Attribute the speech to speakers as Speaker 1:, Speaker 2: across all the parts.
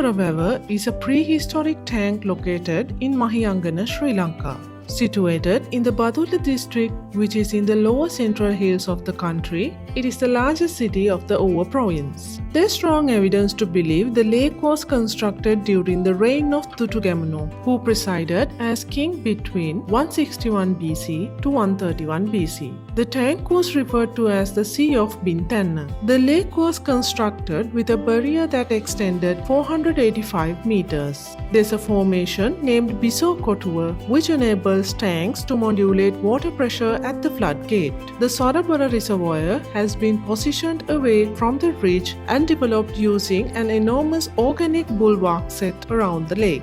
Speaker 1: Sorabora Wewa is a prehistoric tank located in Mahiyangana, Sri Lanka. Situated in the Badulla district, which is in the lower central hills of the country, it is the largest city of the Uva Province. There is strong evidence to believe the lake was constructed during the reign of Dutugamunu, who presided as king between 161 BC to 131 BC. The tank was referred to as the Sea of Bintenna. The lake was constructed with a barrier that extended 485 meters. There is a formation named Bisokotua, which enables tanks to modulate water pressure at the floodgate. The Sorabora Reservoir has been positioned away from the ridge and developed using an enormous organic bulwark set around the lake.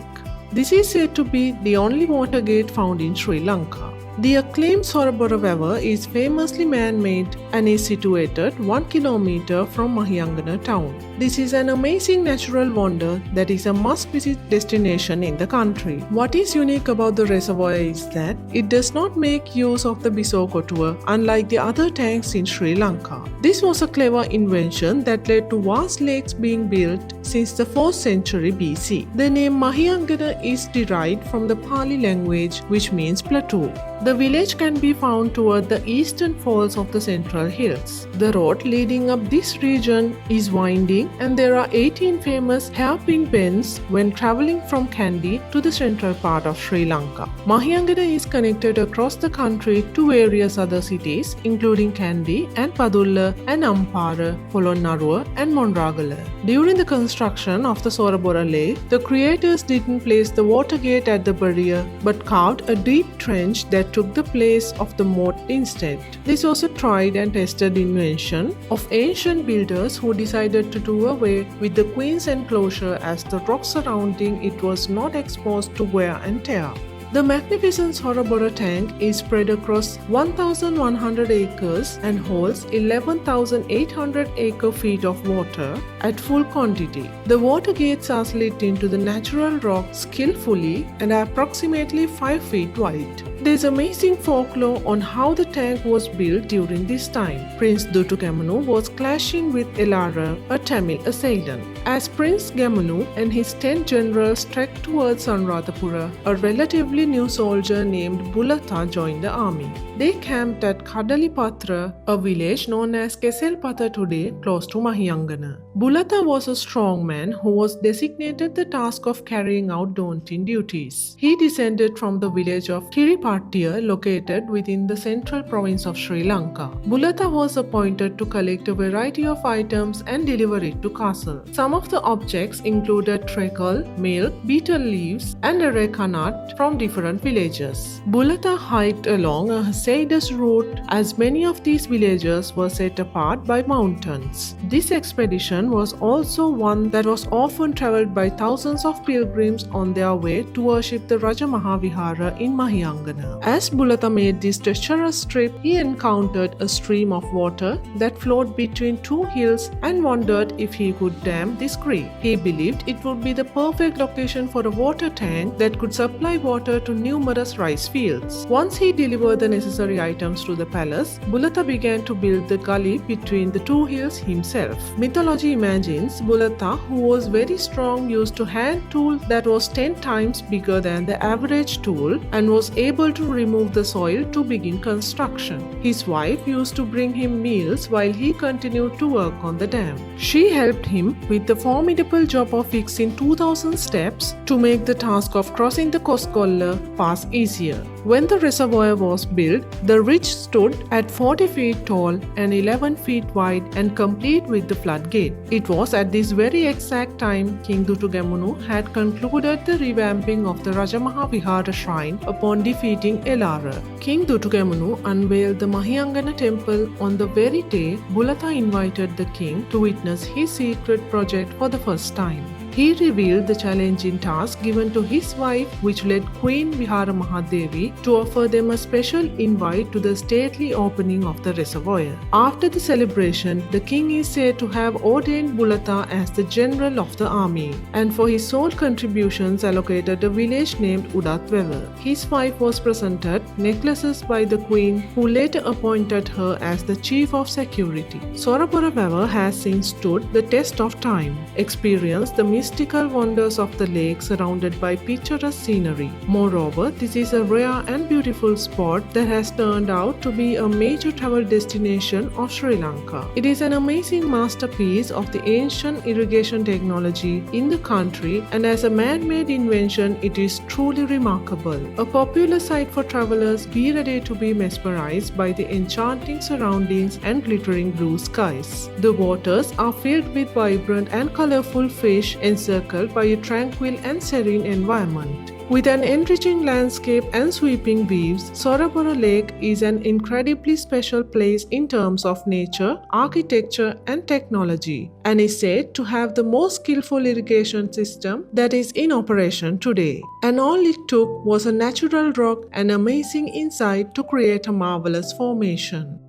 Speaker 1: This is said to be the only water gate found in Sri Lanka. The acclaimed Sorabora Wewa is famously man-made and is situated 1 kilometer from Mahiyangana town. This is an amazing natural wonder that is a must-visit destination in the country. What is unique about the reservoir is that it does not make use of the Bisokotua, unlike the other tanks in Sri Lanka. This was a clever invention that led to vast lakes being built since the 4th century BC. The name Mahiyangana is derived from the Pali language, which means plateau. The village can be found toward the eastern falls of the central hills. The road leading up this region is winding, and there are 18 famous hairpin bends when traveling from Kandy to the central part of Sri Lanka. Mahiyangana is connected across the country to various other cities, including Kandy and Badulla and Ampara, Polonnaruwa and Monragala. During the construction of the Sorabora Lake, the creators didn't place the water gate at the barrier but carved a deep trench that took the place of the moat instead. This was a tried and tested invention of ancient builders who decided to do away with the queen's enclosure as the rock surrounding it was not exposed to wear and tear. The magnificent Sorabora tank is spread across 1,100 acres and holds 11,800 acre-feet of water at full quantity. The water gates are slid into the natural rock skillfully and are approximately 5 feet wide. There is amazing folklore on how the tank was built during this time. Prince Dutugamunu was clashing with Elara, a Tamil assailant. As Prince Gamunu and his 10 generals trekked towards Anuradhapura, a relatively new soldier named Bulatha joined the army. They camped at Kadalipatra, a village known as Keselpatha today, close to Mahiyangana. Bulatha was a strong man who was designated the task of carrying out daunting duties. He descended from the village of Tiripattiya, located within the central province of Sri Lanka. Bulatha was appointed to collect a variety of items and deliver it to castle. Some of the objects included treacle, milk, betel leaves, and a reka nut from different villages. Bulatha hiked along a Presided route as many of these villages were set apart by mountains. This expedition was also one that was often travelled by thousands of pilgrims on their way to worship the Raja Mahavihara in Mahiyangana. As Bulatha made this treacherous trip, he encountered a stream of water that flowed between two hills and wondered if he could dam this creek. He believed it would be the perfect location for a water tank that could supply water to numerous rice fields. Once he delivered the necessary items to the palace, Bulatha began to build the gully between the two hills himself. Mythology imagines Bulatha, who was very strong, used a hand tool that was 10 times bigger than the average tool and was able to remove the soil to begin construction. His wife used to bring him meals while he continued to work on the dam. She helped him with the formidable job of fixing 2,000 steps to make the task of crossing the Koskolla pass easier. When the reservoir was built, the ridge stood at 40 feet tall and 11 feet wide and complete with the floodgate. It was at this very exact time King Dutugamunu had concluded the revamping of the Raja Mahavihara shrine upon defeating Elara. King Dutugamunu unveiled the Mahiyangana temple on the very day Bulatha invited the king to witness his secret project for the first time. He revealed the challenging task given to his wife, which led Queen Vihara Mahadevi to offer them a special invite to the stately opening of the reservoir. After the celebration, the king is said to have ordained Bulatha as the general of the army, and for his sole contributions allocated a village named Udatwewa. His wife was presented necklaces by the queen, who later appointed her as the chief of security. Sorabora Wewa has since stood the test of time, experienced the mystical wonders of the lake surrounded by picturesque scenery. Moreover, this is a rare and beautiful spot that has turned out to be a major travel destination of Sri Lanka. It is an amazing masterpiece of the ancient irrigation technology in the country, and as a man-made invention, it is truly remarkable. A popular site for travelers, be ready to be mesmerized by the enchanting surroundings and glittering blue skies. The waters are filled with vibrant and colorful fish encircled by a tranquil and serene environment. With an enriching landscape and sweeping waves, Sorabora Lake is an incredibly special place in terms of nature, architecture, and technology, and is said to have the most skillful irrigation system that is in operation today. And all it took was a natural rock and amazing insight to create a marvelous formation.